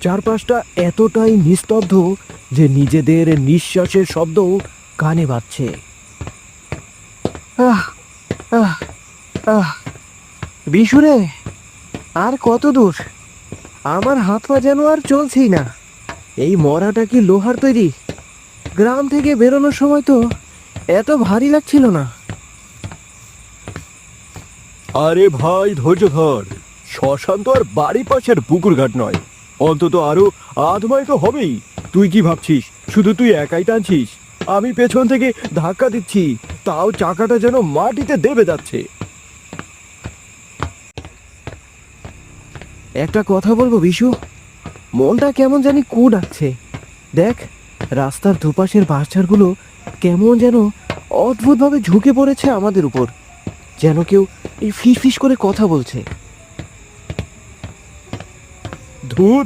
চারপাশটা এতটাই নিস্তব্ধ যে নিজেদের নিঃশ্বাসের শব্দও কানে বাজছে। আহ আহ আহ বিশুরে, আর কত দূর? আমার হাত পা যেন আর চলছেই না। এই মরাটা কি লোহার তৈরি? গ্রাম থেকে বেরোনোর সময় তো এত ভারী লাগছিল না। আরে ভাই, ধৈর্য ধর। শ্মশান তো আর বাড়ি পাশের পুকুর ঘাট নয়, অন্তত আরো আধ মাইল তো হবেই। তুই কি ভাবছিস শুধু তুই একাই টানছিস? আমি পেছন থেকে ধাক্কা দিচ্ছি, তাও চাকাটা যেন মাটিতে দেবে যাচ্ছে। একটা কথা বলবো বিশু, মনটা কেমন জানি কু ডাকছে। দেখ, রাস্তার দুপাশের বাঁশঝাড়গুলো কেমন যেন অদ্ভুতভাবে ঝুঁকে পড়েছে আমাদের উপর, যেন কেউ এই ফিস ফিস করে কথা বলছে। ধুর,